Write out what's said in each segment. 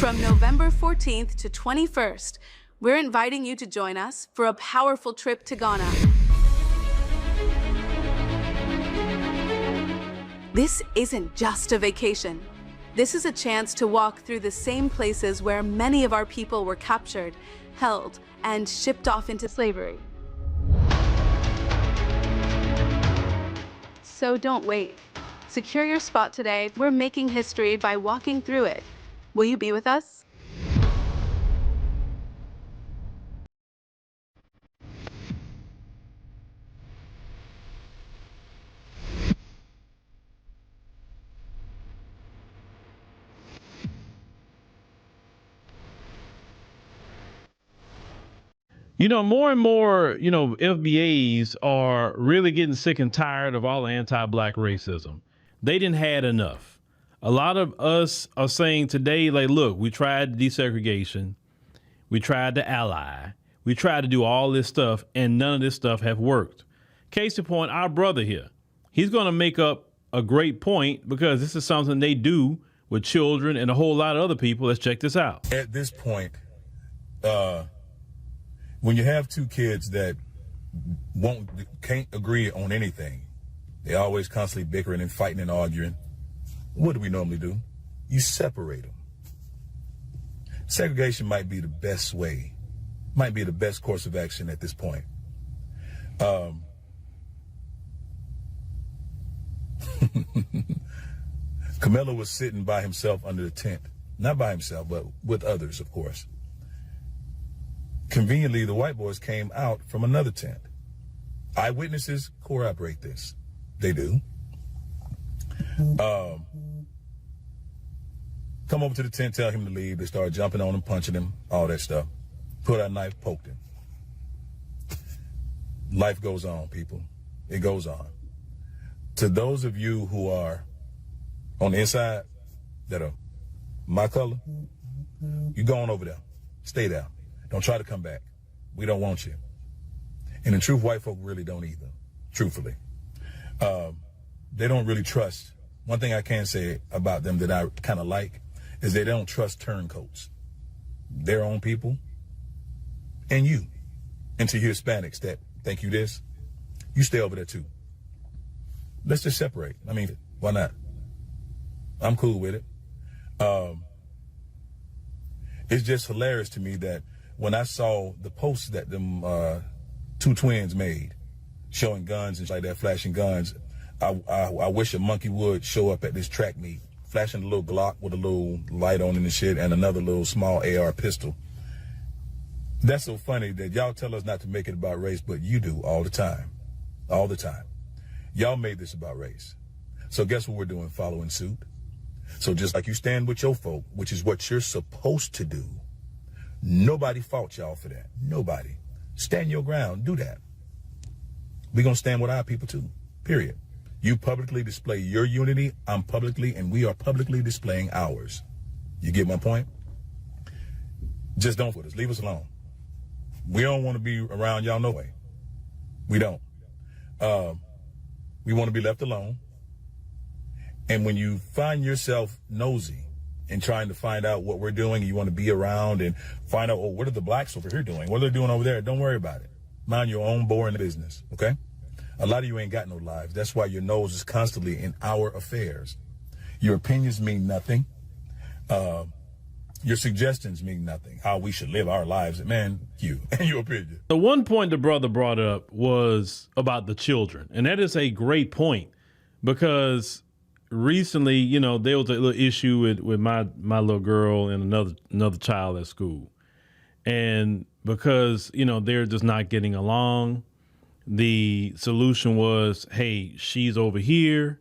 From November 14th to 21st, we're inviting you to join us for a powerful trip to Ghana. This isn't just a vacation. This is a chance to walk through the same places where many of our people were captured, held, and shipped off into slavery. So don't wait. Secure your spot today. We're making history by walking through it. Will you be with us? More and more, FBAs are really getting sick and tired of all the anti-black racism. They didn't had enough. A lot of us are saying today, like, look, we tried desegregation. We tried to ally. We tried to do all this stuff, and none of this stuff have worked. Case in point, our brother here, he's going to make up a great point because this is something they do with children and a whole lot of other people. Let's check this out. At this point, when you have two kids that can't agree on anything, they always constantly bickering and fighting and arguing, what do we normally do? You separate them. Segregation might be the best way, might be the best course of action at this point. Camilla was sitting by himself under the tent, not by himself, but with others, of course. Conveniently, the white boys came out from another tent. Eyewitnesses corroborate this. They do. Come over to the tent, tell him to leave. They start jumping on him, punching him, all that stuff. Put out a knife, poked him. Life goes on, people. It goes on. To those of you who are on the inside, that are my color, you go on over there. Stay there. Don't try to come back. We don't want you. And in truth, white folk really don't either, truthfully. They don't really trust. One thing I can say about them that I kind of like is they don't trust turncoats. Their own people and you. And to you Hispanics that think you this, you stay over there too. Let's just separate. I mean, why not? I'm cool with it. It's just hilarious to me that when I saw the posts that them two twins made, showing guns and like that, flashing guns, I wish a monkey would show up at this track meet, flashing a little Glock with a little light on it and shit, and another little small AR pistol. That's so funny that y'all tell us not to make it about race, but you do all the time. All the time. Y'all made this about race. So guess what we're doing? Following suit. So just like you stand with your folk, which is what you're supposed to do, nobody faults y'all for that. Nobody. Stand your ground. Do that. We're going to stand with our people too. Period. You publicly display your unity. I'm publicly, and we are publicly displaying ours. You get my point? Just don't with us. Leave us alone. We don't want to be around y'all no way. We don't. We want to be left alone. And when you find yourself nosy and trying to find out what we're doing, and you want to be around and find out, oh, what are the blacks over here doing? What are they doing over there? Don't worry about it. Mind your own boring business, okay? A lot of you ain't got no lives. That's why your nose is constantly in our affairs. Your opinions mean nothing. Your suggestions mean nothing. How we should live our lives, man, you and your opinion. The one point the brother brought up was about the children. And that is a great point because recently, there was a little issue with my little girl and another child at school. And because, they're just not getting along, the solution was, hey, she's over here,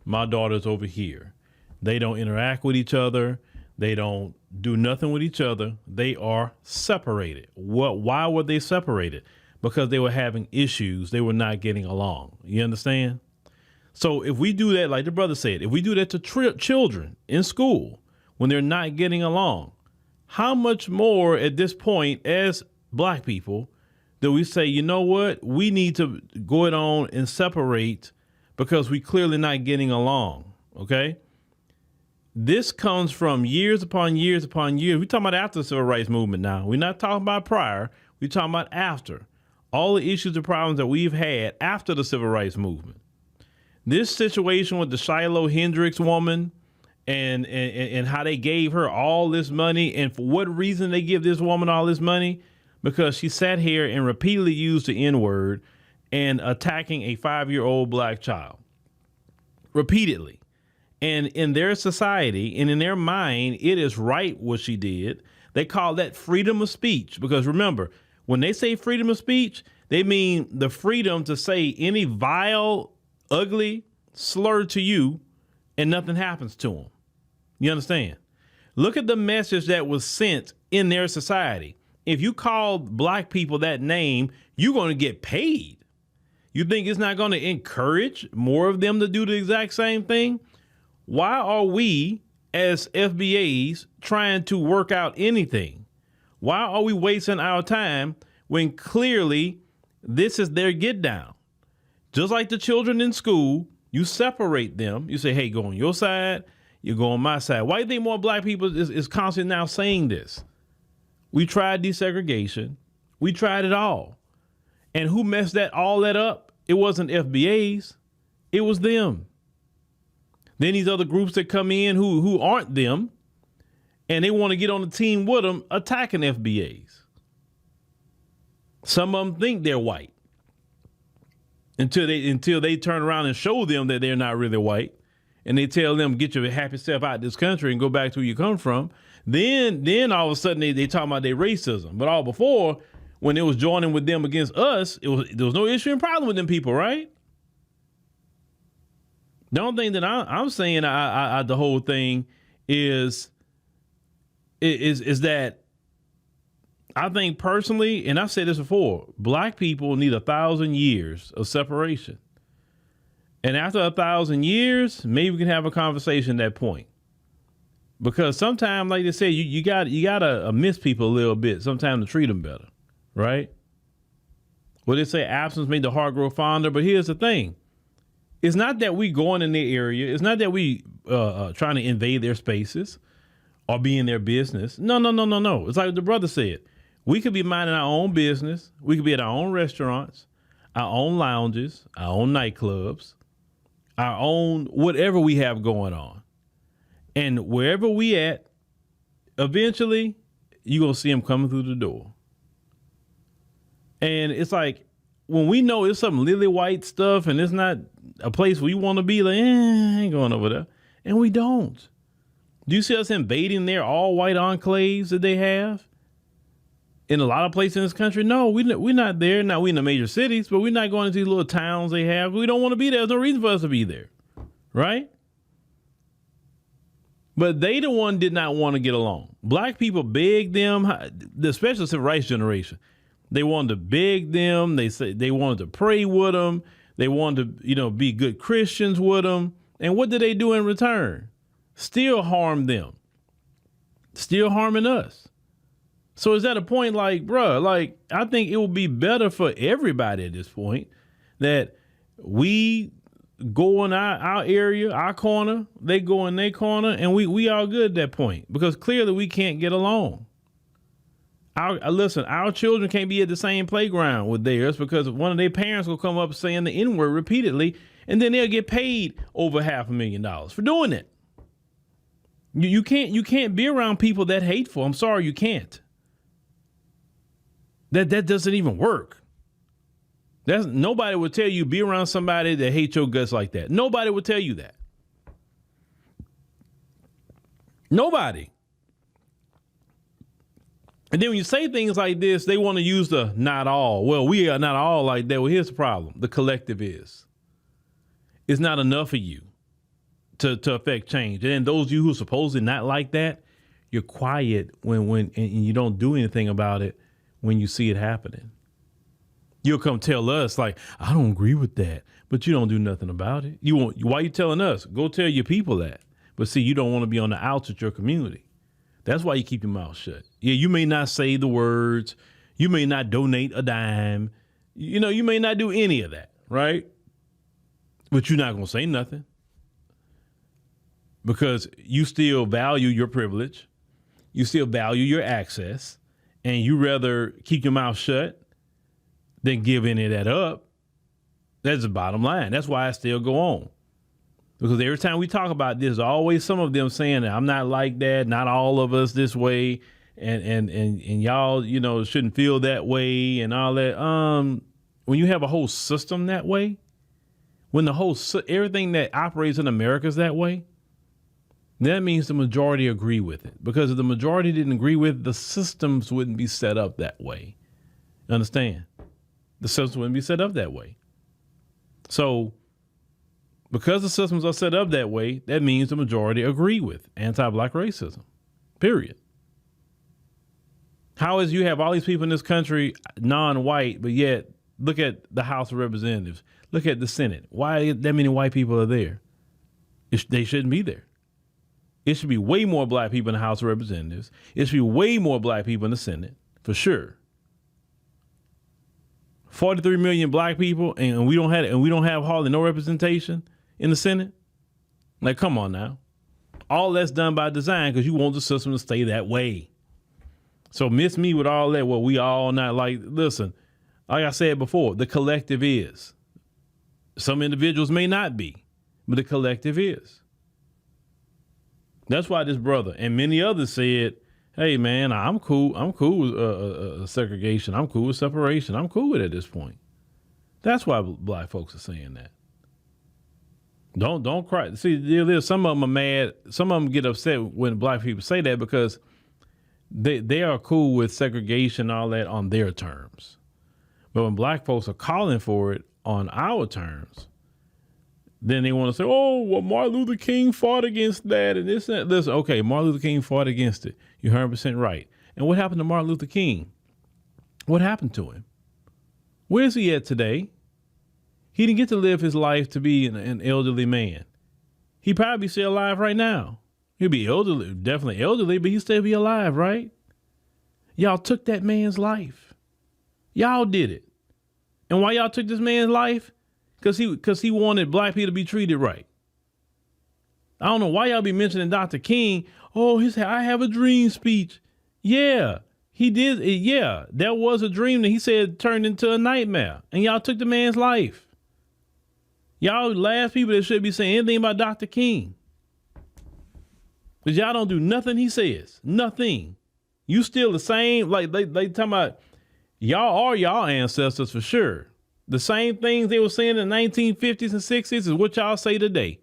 my daughter's over here. They don't interact with each other. They don't do nothing with each other. They are separated. Why were they separated? Because they were having issues. They were not getting along. You understand? So if we do that, like the brother said, if we do that to children in school when they're not getting along, how much more at this point as black people do we say, you know what, we need to go it on and separate because we clearly not getting along, okay? this comes from years upon years upon years. We're talking about after the civil rights movement now. We're not talking about prior. We're talking about after. All the issues and problems that we've had after the civil rights movement. This situation with the Shiloh Hendricks woman and how they gave her all this money, and for what reason they give this woman all this money? Because she sat here and repeatedly used the N-word and attacking a 5-year-old black child. Repeatedly. And in their society and in their mind, it is right what she did. They call that freedom of speech. Because remember, when they say freedom of speech, they mean the freedom to say any vile, ugly slur to you and nothing happens to them. You understand? Look at the message that was sent in their society. If you called black people that name, you're going to get paid. You think it's not going to encourage more of them to do the exact same thing? Why are we as FBAs trying to work out anything? Why are we wasting our time when clearly this is their get down? Just like the children in school, you separate them. You say, hey, go on your side. You go on my side. Why do you think more black people is constantly now saying this? We tried desegregation. We tried it all. And who messed all that up? It wasn't FBAs. It was them. Then these other groups that come in who aren't them, and they want to get on the team with them, attacking FBAs. Some of them think they're white until they turn around and show them that they're not really white. And they tell them, get your happy self out of this country and go back to where you come from. Then all of a sudden they talk about their racism. But all before, when it was joining with them against us, there was no issue and problem with them people, right? The only thing that I'm saying, the whole thing is that I think personally, and I've said this before, black people need 1,000 years of separation. And after 1,000 years, maybe we can have a conversation at that point. Because sometimes, like they say, you gotta miss people a little bit sometimes to treat them better, right? Well, they say absence made the heart grow fonder, but here's the thing. It's not that we going in their area. It's not that we trying to invade their spaces or be in their business. No. It's like the brother said. We could be minding our own business. We could be at our own restaurants, our own lounges, our own nightclubs, our own whatever we have going on. And wherever we at, eventually, you're going to see them coming through the door. And it's like, when we know it's some lily white stuff and it's not a place we want to be, like, I ain't going over there. And we don't. Do you see us invading their all white enclaves that they have in a lot of places in this country? No, we're not there. Now, we in the major cities, but we're not going to these little towns they have. We don't want to be there. There's no reason for us to be there. Right? But they the one did not want to get along. Black people begged them, especially the civil rights generation. They wanted to beg them. They said they wanted to pray with them. They wanted to, be good Christians with them. And what did they do in return? Still harm them. Still harming us. So is that a point like, bruh, like, I think it would be better for everybody at this point that we go in our area, our corner, they go in their corner, and we all good at that point, because clearly we can't get along. Our children can't be at the same playground with theirs because one of their parents will come up saying the N-word repeatedly, and then they'll get paid over $500,000 for doing it. You can't be around people that hateful. I'm sorry, you can't. That doesn't even work. Nobody would tell you be around somebody that hates your guts like that. Nobody would tell you that. Nobody. And then when you say things like this, they want to use the not all. Well, we are not all like that. Well, here's the problem. The collective is. It's not enough of you to affect change. And then those of you who are supposedly not like that, you're quiet when and you don't do anything about it when you see it happening. You'll come tell us, like, I don't agree with that, but you don't do nothing about it. Why are you telling us? Go tell your people that. But see, you don't want to be on the outs with your community. That's why you keep your mouth shut. Yeah, you may not say the words. You may not donate a dime. You may not do any of that, right? But you're not going to say nothing. because you still value your privilege, you still value your access, and you rather keep your mouth shut than give any of that up. That's the bottom line. That's why I still go on. Because every time we talk about this, always some of them saying that I'm not like that, not all of us this way, and y'all, shouldn't feel that way and all that. When you have a whole system that way, when everything that operates in America is that way, that means the majority agree with it. Because if the majority didn't agree with it, the systems wouldn't be set up that way. Understand? The systems wouldn't be set up that way. So because the systems are set up that way, that means the majority agree with anti-black racism, period. How is you have all these people in this country non-white, but yet look at the House of Representatives, look at the Senate. Why that many white people are there? They shouldn't be there. It should be way more black people in the House of Representatives. It should be way more black people in the Senate, for sure. 43 million black people, and we don't have hardly no representation in the Senate. Like, come on now. All that's done by design because you want the system to stay that way. So miss me with all that. Well, we all not like, listen, like I said before, the collective is. Some individuals may not be, but the collective is. That's why this brother and many others said, hey, man, I'm cool. I'm cool with segregation. I'm cool with separation. I'm cool with it at this point. That's why black folks are saying that. Don't cry. See, some of them are mad. Some of them get upset when black people say that because they are cool with segregation and all that on their terms. But when black folks are calling for it on our terms, then they want to say, oh, well, Martin Luther King fought against that and this and that. Listen, okay, Martin Luther King fought against it. You're 100% right. And what happened to Martin Luther King? What happened to him? Where's he at today? He didn't get to live his life to be an elderly man. He'd probably be still alive right now. He'd be elderly, definitely elderly, but he'd still be alive, right? Y'all took that man's life. Y'all did it. And why y'all took this man's life? Because he wanted black people to be treated right. I don't know why y'all be mentioning Dr. King. Oh, he said, I have a dream speech. Yeah, he did. Yeah, that was a dream that he said turned into a nightmare. And y'all took the man's life. Y'all last people that should be saying anything about Dr. King. Because y'all don't do nothing he says. Nothing. You still the same. Like they talking about y'all are y'all ancestors for sure. The same things they were saying in the 1950s and 60s is what y'all say today.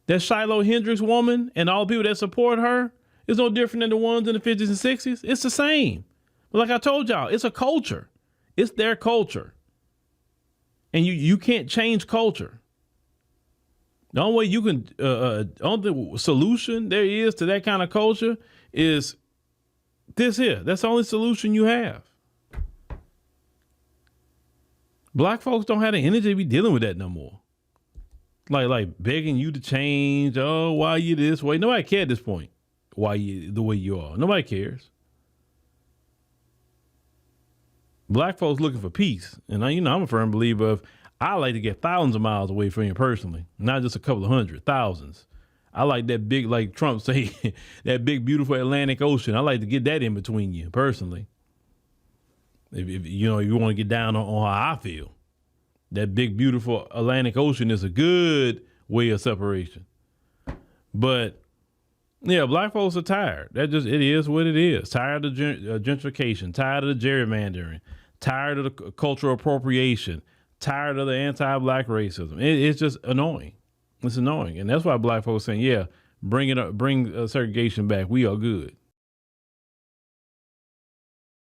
That Shiloh Hendricks woman and all the people that support her is no different than the ones in the 50s and 60s. It's the same. But like I told y'all, it's a culture. It's their culture. And you can't change culture. The only way you can, only solution there is to that kind of culture is this here. That's the only solution you have. Black folks don't have the energy to be dealing with that no more. Like begging you to change. Oh, why you this way? Nobody cares at this point. Why you the way you are? Nobody cares. Black folks looking for peace. And I'm a firm believer of, I like to get thousands of miles away from you personally, not just a couple of hundred, thousands. I like that big, like Trump say, that big, beautiful Atlantic Ocean. I like to get that in between you personally. If you want to get down on how I feel, that big, beautiful Atlantic Ocean is a good way of separation. But yeah, black folks are tired. It is what it is. Tired of gentrification, tired of the gerrymandering, tired of the cultural appropriation, tired of the anti-black racism. It's just annoying. It's annoying. And that's why black folks saying, yeah, bring it up, bring segregation back. We are good.